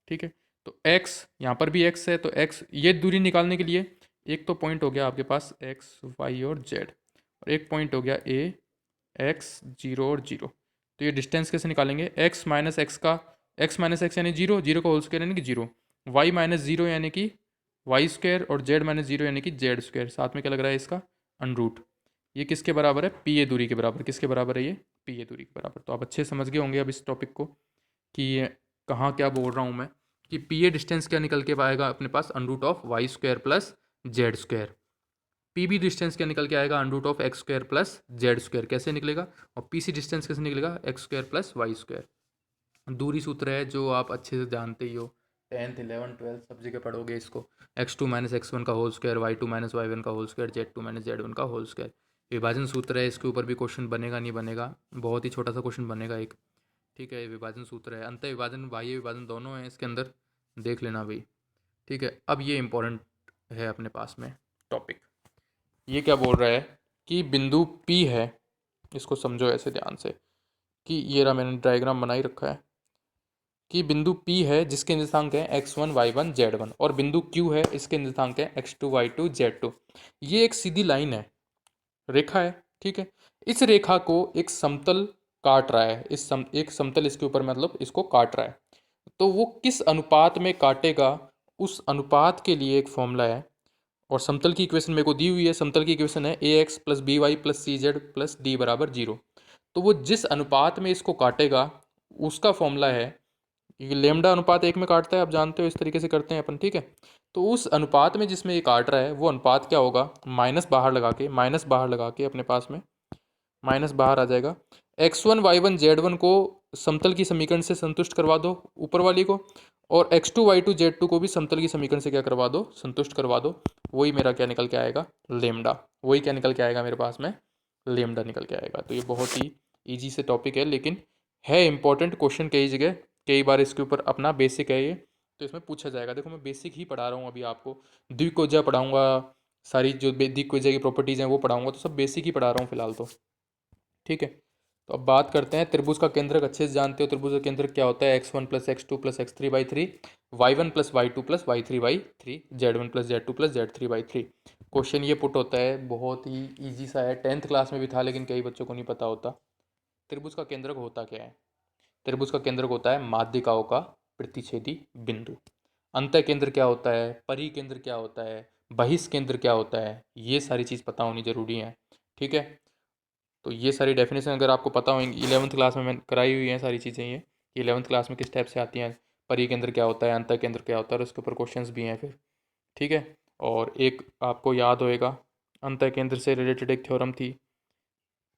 ठीक है, तो x, यहाँ पर भी x है, तो x, ये दूरी निकालने के लिए एक तो पॉइंट हो गया आपके पास x, y और z, और एक पॉइंट हो गया a, x, जीरो और जीरो। तो ये डिस्टेंस कैसे निकालेंगे, x माइनस एक्स का, x माइनस एक्स यानी जीरो, जीरो का होल स्क्वायर यानी कि जीरो, y माइनस जीरो यानी कि वाई स्क्वायर, और z माइनस जीरो यानी कि जेड स्क्वायर। साथ में क्या लग रहा है इसका, अनरूट। ये किसके बराबर है, पी ए दूरी के बराबर। किसके बराबर है ये, पी ए दूरी के बराबर। तो आप अच्छे समझ गए होंगे अब इस टॉपिक को कि ये कहाँ क्या बोल रहा हूँ मैं, कि पी ए डिस्टेंस क्या निकल के आएगा अपने पास, under root of Y square plus Z square. P B distance क्या निकल के आएगा, under root of x square plus Z square. कैसे निकलेगा, और पी सी डिस्टेंस कैसे निकलेगा, X square plus Y square. दूरी सूत्र है जो आप अच्छे से जानते ही हो, 10th 11th 12th सब जगह पढ़ोगे इसको। X two minus x one का whole square, Y two minus Y one का whole square, Z two minus Z one का होल स्क्वायर। विभाजन सूत्र है, इसके ऊपर भी क्वेश्चन बनेगा नहीं बनेगा, बहुत ही छोटा सा क्वेश्चन बनेगा एक। ठीक है, ये विभाजन सूत्र है, अंत विभाजन बाह्य विभाजन दोनों हैं इसके अंदर, देख लेना भाई। ठीक है, अब ये इंपॉर्टेंट है अपने पास में टॉपिक। ये क्या बोल रहा है कि बिंदु P है, इसको समझो ऐसे ध्यान से, कि ये रहा मैंने डायग्राम बना ही रखा है, कि बिंदु P है जिसके निर्देशांक हैं x1, y1, z1, और बिंदु Q है, इसके निर्देशांक हैं x2, y2, z2। ये एक सीधी लाइन है, रेखा है। ठीक है, इस रेखा को एक समतल काट रहा है, एक समतल इसके ऊपर मतलब इसको काट रहा है। तो वो किस अनुपात में काटेगा, उस अनुपात के लिए एक फॉर्मूला है। और समतल की इक्वेशन मेरे को दी हुई है, समतल की इक्वेशन है A X plus B Y plus C Z plus D बराबर जीरो। तो वो जिस अनुपात में इसको काटेगा उसका फॉर्मूला है, ये लेमडा अनुपात एक में काटता है, आप जानते हो इस तरीके से करते हैं अपन। ठीक है, तो उस अनुपात में जिसमें ये काट रहा है वो अनुपात क्या होगा, माइनस बाहर लगा के, माइनस बाहर लगा के अपने पास में माइनस बाहर आ जाएगा। x1 y1 z1 को समतल की समीकरण से संतुष्ट करवा दो ऊपर वाली को, और x2 y2 z2 को भी समतल की समीकरण से क्या करवा दो, संतुष्ट करवा दो। वही मेरा क्या निकल के आएगा, लेमडा। वही क्या निकल के आएगा मेरे पास में, लेमडा निकल के आएगा। तो ये बहुत ही ईजी से टॉपिक है, लेकिन है इंपॉर्टेंट क्वेश्चन कई जगह, कई बार इसके ऊपर अपना बेसिक है ये, तो इसमें पूछा जाएगा। देखो मैं बेसिक ही पढ़ा रहा हूँ अभी आपको, द्विकोजा पढ़ाऊँगा, सारी जो द्विकोजा की प्रॉपर्टीज़ हैं वो पढ़ाऊँगा, तो सब बेसिक ही पढ़ा रहा हूँ फिलहाल तो। ठीक है, तो अब बात करते हैं त्रिभुज का केंद्रक। अच्छे से जानते हो त्रिभुज का केंद्रक क्या होता है, x1 plus x2 plus x3/3, y1 plus y2 plus y3/3, z1 plus z2 plus z3/3। Question ये पुट होता है, बहुत ही ईजी सा है, 10th क्लास में भी था लेकिन कई बच्चों को नहीं पता होता। त्रिभुज का केंद्रक होता क्या है, त्रिभुज का केंद्रक होता है माध्यिकाओं का प्रतिच्छेदी बिंदु। अंतः केंद्र क्या होता है, परिकेंद्र क्या होता है, बहिष्केंद्र क्या होता है, ये सारी चीज़ पता होनी जरूरी है। ठीक है, तो ये सारी डेफिनेशन अगर आपको पता होंगी, 11th क्लास में मैंने कराई हुई हैं सारी चीज़ें, ये 11th क्लास में किस टाइप से आती हैं, परिकेंद्र क्या होता है, अंतः केंद्र क्या होता है, और उसके ऊपर क्वेश्चंस भी हैं फिर। ठीक है, और एक आपको याद होएगा, अंतः केंद्र से रिलेटेड एक थ्योरम थी।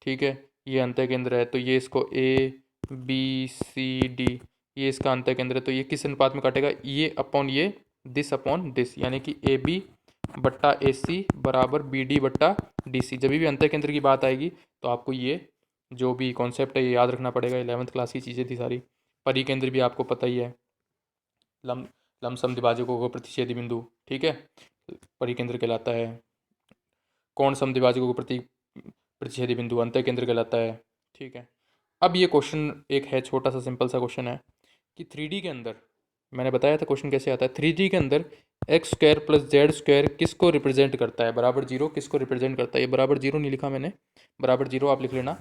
ठीक है, ये अंतः केंद्र है, तो ये इसको ABCD, ये इसका अंतः केंद्र है, तो ये किस अनुपात में काटेगा, ये अपॉन ये, दिस अपॉन दिस, यानी कि AB बट्टा AC बराबर BD बट्टा DC। जब भी अंतः केंद्र की बात आएगी तो आपको ये जो भी कॉन्सेप्ट है ये याद रखना पड़ेगा, 11th क्लास की चीज़ें थी सारी। परिकेंद्र भी आपको पता ही है, लम लमसम द्विभाजकों को प्रतिच्छेदी बिंदु। ठीक है, परिकेंद्र कहलाता है। कोण समद्विभाजकों को प्रतिच्छेदी बिंदु अंतः केंद्र कहलाता है। ठीक है, अब ये क्वेश्चन एक है, छोटा सा सिंपल सा क्वेश्चन है, कि 3D के अंदर, मैंने बताया था क्वेश्चन कैसे आता है, 3D के अंदर x square plus Z square किसको रिप्रेजेंट करता है, बराबर जीरो किसको रिप्रेजेंट करता है। ये बराबर जीरो नहीं लिखा मैंने, बराबर जीरो आप लिख लेना,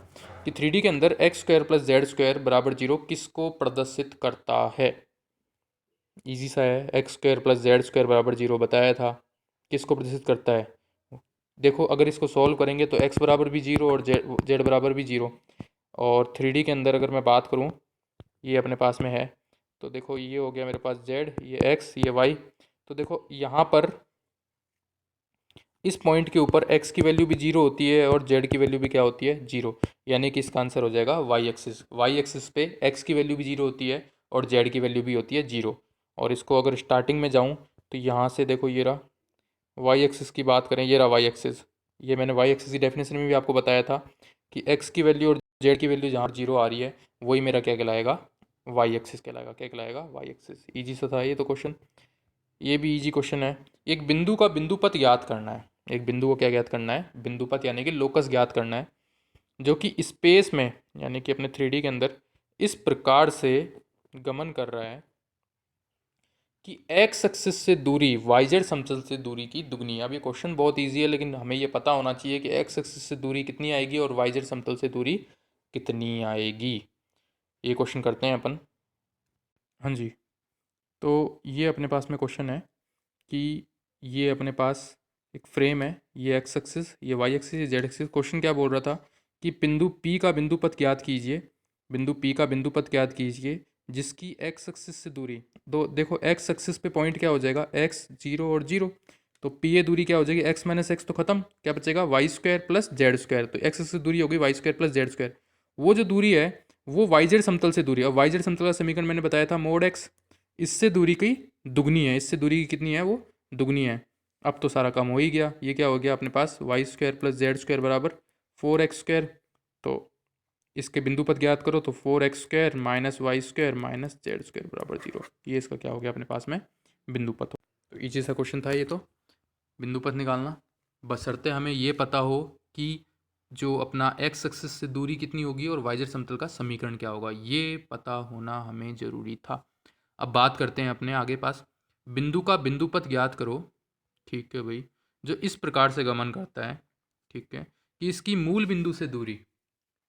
कि 3D के अंदर x square plus Z square बराबर जीरो किसको प्रदर्शित करता है। इजी सा है, x square plus Z square बराबर जीरो बताया था, किसको प्रदर्शित करता है, देखो अगर इसको सॉल्व करेंगे तो x बराबर भी 0 और z बराबर भी 0। और 3D के अंदर अगर मैं बात करूँ, ये अपने पास में है, तो देखो ये हो गया मेरे पास z, ये x, ये y। तो देखो यहाँ पर इस पॉइंट के ऊपर x की वैल्यू भी 0 होती है और z की वैल्यू भी क्या होती है, 0। यानी कि इसका आंसर हो जाएगा y एक्सिस पे x की वैल्यू भी 0 होती है और z की वैल्यू भी होती है 0। और इसको अगर स्टार्टिंग में जाऊँ तो यहाँ से देखो ये रहा y एक्सिस की बात करें, ये रहा y एक्सिस। ये मैंने y एक्सिस की डेफिनेशन में भी आपको बताया था कि x की वैल्यू और z की वैल्यू जहाँ 0 आ रही है वही मेरा क्या कहलाएगा, y एक्सिस कहलाएगा। क्या कहलाएगा, y एक्सिस। ईजी सा था ये तो क्वेश्चन, ये भी इजी क्वेश्चन है। एक बिंदु का बिंदुपथ ज्ञात करना है। एक बिंदु को क्या ज्ञात करना है, बिंदुपथ यानी कि लोकस ज्ञात करना है, जो कि स्पेस में यानी कि अपने 3D के अंदर इस प्रकार से गमन कर रहा है कि एक्स एक्सिस से दूरी वाईजेड समतल से दूरी की दुगनी। अब ये क्वेश्चन बहुत इजी है, लेकिन हमें ये पता होना चाहिए कि एक्स एक्सिस से दूरी कितनी आएगी और वाईजेड समतल से दूरी कितनी आएगी। ये क्वेश्चन करते हैं अपन। हाँ जी, तो ये अपने पास में क्वेश्चन है कि ये अपने पास एक फ्रेम है, ये एक्स एक्सिस, ये वाई एक्सिस, ये जेड एक्सिस। क्वेश्चन क्या बोल रहा था कि बिंदु P का बिंदुपथ ज्ञात कीजिए, बिंदु P का बिंदुपथ ज्ञात कीजिए जिसकी एक्स एक्सिस से दूरी दो। देखो एक्स एक्सिस पे पॉइंट क्या हो जाएगा, x 0 और 0। तो P ये दूरी क्या हो जाएगी, x माइनस एक्स तो खत्म, क्या बचेगा y square plus Z square. तो एक्स एक्सिस दूरी होगी y square plus Z square. वो जो दूरी है वो वाई जेड समतल से दूरी है, और वाई जेड समतल का समीकरण मैंने बताया था मोड एक्स। इससे दूरी की दुगनी है, इससे दूरी की कितनी है, वो दुगनी है। अब तो सारा काम हो ही गया। ये क्या हो गया अपने पास, Y square plus Z square बराबर 4x²। तो इसके बिंदुपथ ज्ञात करो तो 4x² minus Y square minus Z square बराबर 0। ये इसका क्या हो गया अपने पास में, बिंदुपथ। तो इजी सा क्वेश्चन था ये तो, बिंदुपथ निकालना। बशर्ते हमें ये पता हो कि जो अपना एक्स एक्सिस से दूरी कितनी होगी और वाईजेड समतल का समीकरण क्या होगा, ये पता होना हमें ज़रूरी था। अब बात करते हैं अपने आगे पास, बिंदु का बिंदुपथ ज्ञात करो। ठीक है भाई, जो इस प्रकार से गमन करता है, ठीक है, कि इसकी मूल बिंदु से दूरी,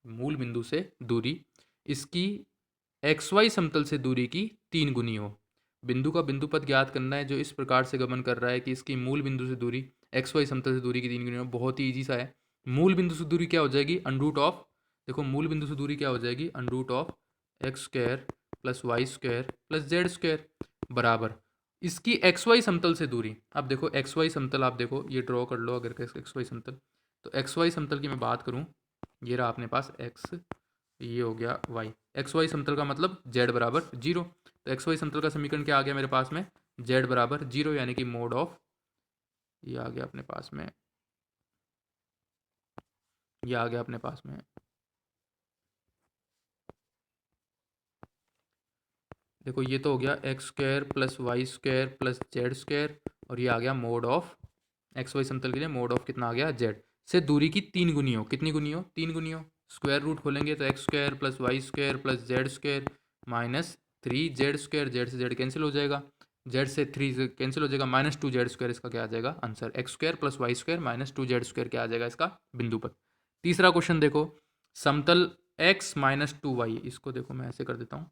मूल बिंदु से दूरी इसकी एक्स वाई समतल से दूरी की 3 गुनी हो। बिंदु का बिंदुपथ ज्ञात करना है जो इस प्रकार से गमन कर रहा है कि इसकी मूल बिंदु से दूरी एक्स वाई समतल से दूरी की 3 गुनी हो। बहुत ही ईजी सा है। मूल बिंदु से दूरी क्या हो जाएगी, अंडरूट ऑफ, देखो मूल बिंदु से दूरी क्या हो जाएगी, under root of x square plus Y square plus Z square बराबर इसकी एक्स वाई समतल से दूरी। अब देखो एक्स वाई समतल, आप देखो ये ड्रॉ कर लो अगर एक्स वाई समतल, तो एक्स वाई समतल की मैं बात करूँ, ये रहा अपने पास एक्स, ये हो गया वाई। एक्स वाई समतल का मतलब जेड बराबर 0। तो एक्स वाई समतल का समीकरण क्या आ गया मेरे पास में, जेड बराबर 0, यानी कि मोड ऑफ, ये आ गया अपने पास में, ये आ गया अपने पास में, देखो ये तो हो गया x square plus Y square plus Z square, और ये आ गया मोड ऑफ एक्स वाई समतल के लिए मोड ऑफ कितना आ गया, जेड से दूरी की 3 गुनी हो। कितनी गुनी हो, 3 गुनी हो। स्क्वायर रूट खोलेंगे तो x square plus Y square plus Z square minus 3 Z square, Z से जेड कैंसिल हो जाएगा, जेड से 3 से कैंसिल हो जाएगा, माइनस 2 जेड स्क्वायर इसका क्या आ जाएगा answer. X square plus Y square minus 2 z square क्या आ जाएगा इसका बिंदुपथ। तीसरा क्वेश्चन देखो, समतल एक्स माइनस 2 वाई, इसको देखो मैं ऐसे कर देता हूँ,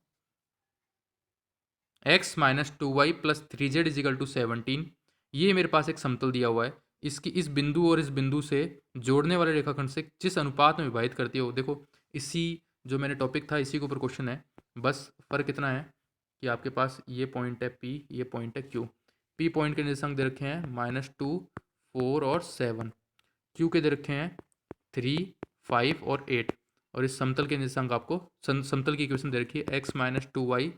x minus 2 y plus 3 z equal to 17। ये मेरे पास एक समतल दिया हुआ है, इसकी इस बिंदु और इस बिंदु से जोड़ने वाले रेखाखंड से जिस अनुपात में विभाजित करती है वो देखो, इसी जो मैंने टॉपिक था इसी के ऊपर क्वेश्चन है। बस फ़र्क इतना है कि आपके पास ये पॉइंट है P, ये पॉइंट है Q। P पॉइंट के निर्देशांक दे रखे हैं -2, 4 और 7। Q के दे रखे हैं 3, 5 और 8। और इस समतल के निर्देशांक आपको समतल की इक्वेशन दे रखी है x minus 2 y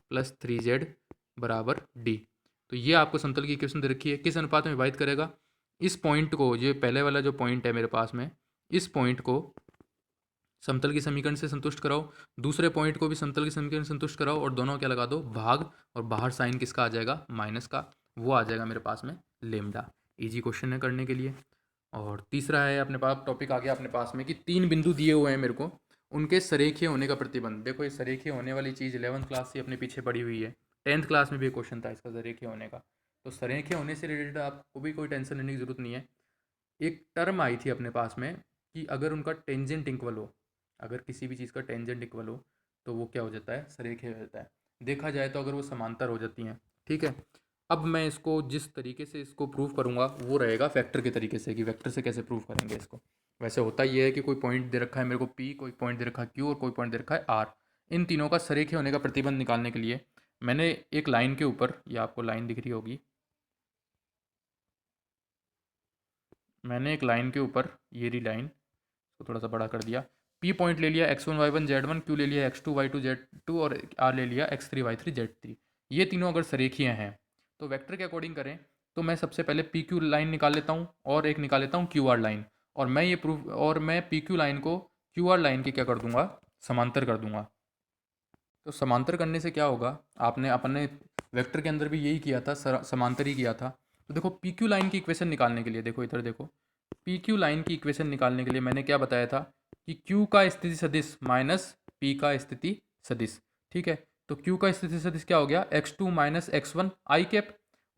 plus 3 z बराबर डी। तो ये आपको समतल की इक्वेशन दे रखी है, किस अनुपात में विभाजित करेगा, इस पॉइंट को, ये पहले वाला जो पॉइंट है मेरे पास में, इस पॉइंट को समतल की समीकरण से संतुष्ट कराओ, दूसरे पॉइंट को भी समतल की समीकरण से संतुष्ट कराओ, और दोनों क्या लगा दो भाग, और बाहर साइन किसका आ जाएगा, माइनस का, वो आ जाएगा मेरे पास में लेमडा। इजी क्वेश्चन है करने के लिए। और तीसरा है अपने पास टॉपिक आ गया अपने पास में कि 3 बिंदु दिए हुए हैं मेरे को, उनके सरेखीय होने का प्रतिबंध। देखो ये सरेखीय होने वाली चीज़ 11th क्लास से अपने पीछे पड़ी हुई है, 10th क्लास में भी एक क्वेश्चन था इसका सरेखीय होने का। तो सरेखीय होने से रिलेटेड आपको भी कोई टेंशन लेने की जरूरत नहीं है। एक टर्म आई थी अपने पास में कि अगर उनका टेंजेंट इक्वल हो, अगर किसी भी चीज़ का टेंजेंट इक्वल हो तो वो क्या हो जाता है, सरेखीय हो जाता है। देखा जाए तो अगर वो समांतर हो जाती हैं, ठीक है, अब मैं इसको जिस तरीके से इसको प्रूव करूँगा वो रहेगा वेक्टर के तरीके से, कि वेक्टर से कैसे प्रूव करेंगे इसको। वैसे होता ये है कि कोई पॉइंट दे रखा है मेरे को P, कोई पॉइंट दे रखा है Q और कोई पॉइंट दे रखा है R। इन तीनों का सरेखे होने का प्रतिबंध निकालने के लिए मैंने एक लाइन के ऊपर, ये आपको लाइन दिख रही होगी, मैंने एक लाइन के ऊपर ये रही लाइन को थोड़ा सा बड़ा कर दिया। P पॉइंट ले लिया x1 y1 z1, Q ले लिया x2 y2 z2 और R ले लिया x3 y3 z3। ये तीनों अगर सरेखीय हैं तो वेक्टर के अकॉर्डिंग करें तो मैं सबसे पहले पी क्यू लाइन निकाल लेता हूँ और एक निकाल लेता हूँ क्यू आर लाइन, और मैं पी क्यू लाइन को क्यू आर लाइन के क्या कर दूंगा, समांतर कर दूंगा। तो समांतर करने से क्या होगा, आपने अपने वेक्टर के अंदर भी यही किया था, समांतर ही किया था। तो देखो पी क्यू लाइन की इक्वेशन निकालने के लिए, देखो इधर देखो, पी क्यू लाइन की इक्वेशन निकालने के लिए मैंने क्या बताया था कि क्यू का स्थिति सदिश माइनस पी का स्थिति सदिश। ठीक है, तो क्यू का स्थिति सदिश क्या हो गया, x2 माइनस x1 आई कैप,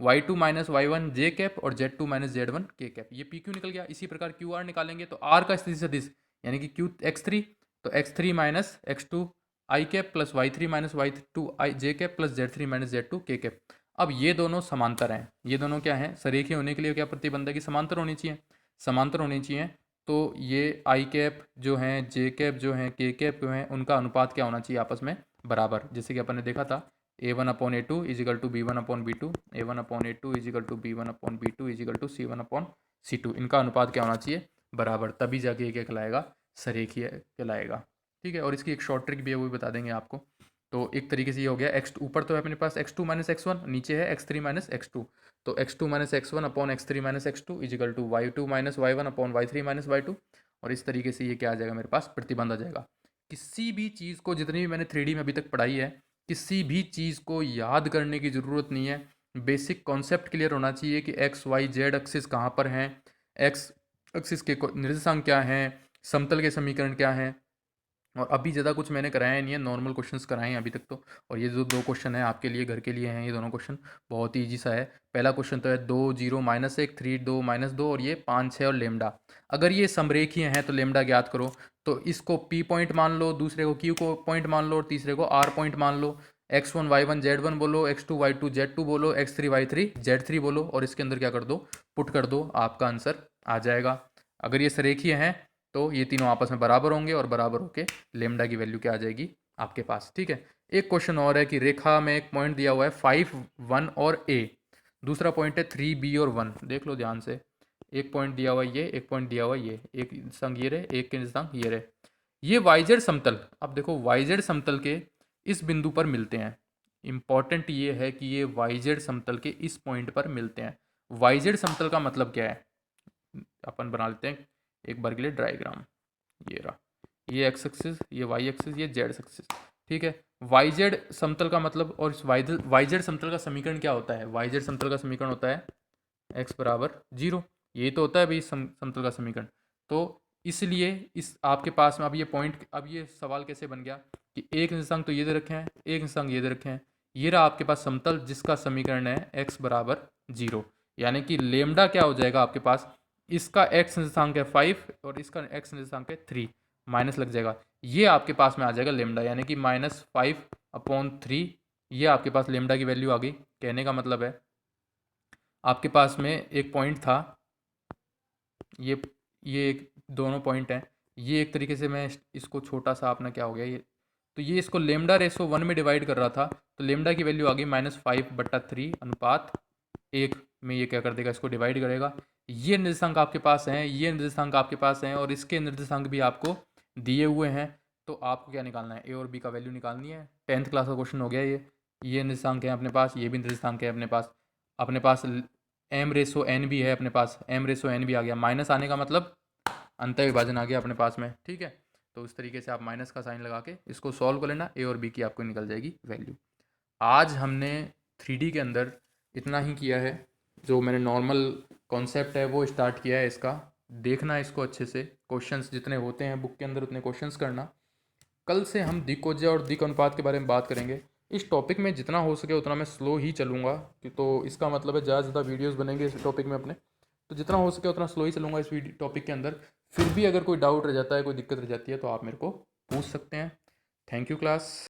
y2 माइनस y1 जे कैप और z2 माइनस z1 के कैप। ये पी क्यू निकल गया। इसी प्रकार क्यू आर निकालेंगे तो r का स्थिति सदिश यानी कि क्यू x3, तो x3 minus x2 I cap plus y3 minus y2 I J cap plus z3 minus z2 K cap. अब ये दोनों समांतर हैं, ये दोनों क्या हैं, सरेखीय होने के लिए क्या प्रतिबंध है कि समांतर होनी चाहिए, समांतर होनी चाहिए। तो ये आई कैप जो हैं, जे कैप जो हैं, के कैप जो हैं, उनका अनुपात क्या होना चाहिए आपस में बराबर। जैसे कि अपन ने देखा था a1/a2 equal to b1/b2, a1/a2 equal to b1/b2 equal to c1/c2। इनका अनुपात क्या होना चाहिए, बराबर, तभी जाके ये क्या कहलाएगा, सरेखीय कहलाएगा। ठीक है, और इसकी एक शॉर्ट ट्रिक भी है, वो भी बता देंगे आपको। तो एक तरीके से ये हो गया, एक्स ऊपर तो है अपने पास x2 माइनस x1, नीचे है x3 माइनस x2, तो x2 minus x1 upon x3 minus x2 equal to y2 minus y1 upon y3 minus y2। और इस तरीके से ये क्या आ जाएगा, मेरे पास प्रतिबंध आ जाएगा। किसी भी चीज़ को, जितनी भी मैंने 3D में अभी तक पढ़ाई है, किसी भी चीज़ को याद करने की ज़रूरत नहीं है। बेसिक कॉन्सेप्ट क्लियर होना चाहिए कि एक्स वाई जेड एक्सिस कहाँ पर हैं, एक्स एक्सिस के निर्देशांक क्या हैं, समतल के समीकरण क्या हैं। और अभी ज़्यादा कुछ मैंने कराया नहीं है, नॉर्मल क्वेश्चंस कराए हैं अभी तक तो। और ये जो दो क्वेश्चन है आपके लिए, घर के लिए हैं, ये दोनों क्वेश्चन बहुत ही ईजी सा है। पहला क्वेश्चन तो है 2 0 माइनस 1 3 2 माइनस 2 और ये 5 6 और लेमडा। अगर ये समरेखीय हैं तो लेमडा ज्ञात करो। तो इसको पी पॉइंट मान लो, दूसरे को क्यू को पॉइंट मान लो और तीसरे को आर पॉइंट मान लो। x1 y1 z1 बोलो, x2 y2 z2 बोलो, x3 y3 z3 बोलो और इसके अंदर क्या कर दो, पुट कर दो, आपका आंसर आ जाएगा। अगर ये सरेखीय हैं तो ये तीनों आपस में बराबर होंगे और बराबर होके लेमडा की वैल्यू क्या आ जाएगी आपके पास। ठीक है, एक क्वेश्चन और है कि रेखा में एक पॉइंट दिया हुआ है 5 1 और a, दूसरा पॉइंट है 3 b और 1। देख लो ध्यान से, एक पॉइंट दिया हुआ है ये, एक पॉइंट दिया हुआ है ये, एक निर्देशांक ये रहे, एक के निर्देशांक ये रहे। ये वाईजेड समतल, अब देखो वाईजेड समतल के इस बिंदु पर मिलते हैं। इंपॉर्टेंट ये है कि ये वाईजेड समतल के इस पॉइंट पर मिलते हैं। वाईजेड समतल का मतलब क्या है, अपन बना लेते हैं एक बार के लिए डायग्राम। ये रहा, ये एक्स एक्सिस, ये वाई एक्सिस, ये जेड एक्सिस। ठीक है, वाई जेड समतल का मतलब, और इस वाई जेड समतल का समीकरण क्या होता है, वाई जेड समतल का समीकरण होता है x बराबर 0। यही तो होता है भाई समतल का समीकरण। तो इसलिए इस आपके पास में अब ये पॉइंट, अब ये सवाल कैसे बन गया कि एक निर्देशांक तो ये दे रखे हैं, एक निर्देशांक ये दे रखे हैं, ये रहा आपके पास समतल जिसका समीकरण है x बराबर 0। यानी कि लेमडा क्या हो जाएगा आपके पास, इसका x निर्देशांक है 5 और इसका x निर्देशांक है 3, माइनस लग जाएगा, ये आपके पास में आ जाएगा लेमडा, यानी कि -5/3। ये आपके पास लेमडा की वैल्यू आ गई। कहने का मतलब है आपके पास में एक पॉइंट था, ये एक दोनों पॉइंट हैं, ये एक तरीके से मैं इसको छोटा सा अपना क्या हो गया ये, तो ये इसको लेमडा रेशो 1 में डिवाइड कर रहा था, तो लेमडा की वैल्यू आ गई -5/3 अनुपात 1 में। ये क्या कर देगा, इसको डिवाइड करेगा। ये निर्देशांक आपके पास हैं, ये निर्देशांक आपके पास हैं और इसके निर्देशांक भी आपको दिए हुए हैं। तो आपको क्या निकालना है, ए और बी का वैल्यू निकालनी है। 10th क्लास का क्वेश्चन हो गया ये निर्देशांक है अपने पास, ये भी निर्देशांक है अपने पास एम रेसो एन भी है अपने पास, एम रेसो एन भी आ गया, माइनस आने का मतलब अंतर विभाजन आ गया अपने पास में। ठीक है, तो इस तरीके से आप माइनस का साइन लगा के इसको सॉल्व कर लेना, ए और बी की आपको निकल जाएगी वैल्यू। आज हमने 3D के अंदर इतना ही किया है, जो मैंने नॉर्मल कॉन्सेप्ट है वो स्टार्ट किया है इसका। देखना इसको अच्छे से, क्वेश्चंस जितने होते हैं बुक के अंदर उतने क्वेश्चंस करना। कल से हम दिक्कोज्या और दिक् अनुपात के बारे में बात करेंगे। इस टॉपिक में जितना हो सके उतना मैं स्लो ही चलूँगा, तो इसका मतलब है ज़्यादा से ज़्यादा वीडियोस बनेंगे इस टॉपिक में अपने, तो जितना हो सके उतना स्लो ही चलूँगा इस टॉपिक के अंदर। फिर भी अगर कोई डाउट रह जाता है, कोई दिक्कत रह जाती है तो आप मेरे को पूछ सकते हैं। Thank you class.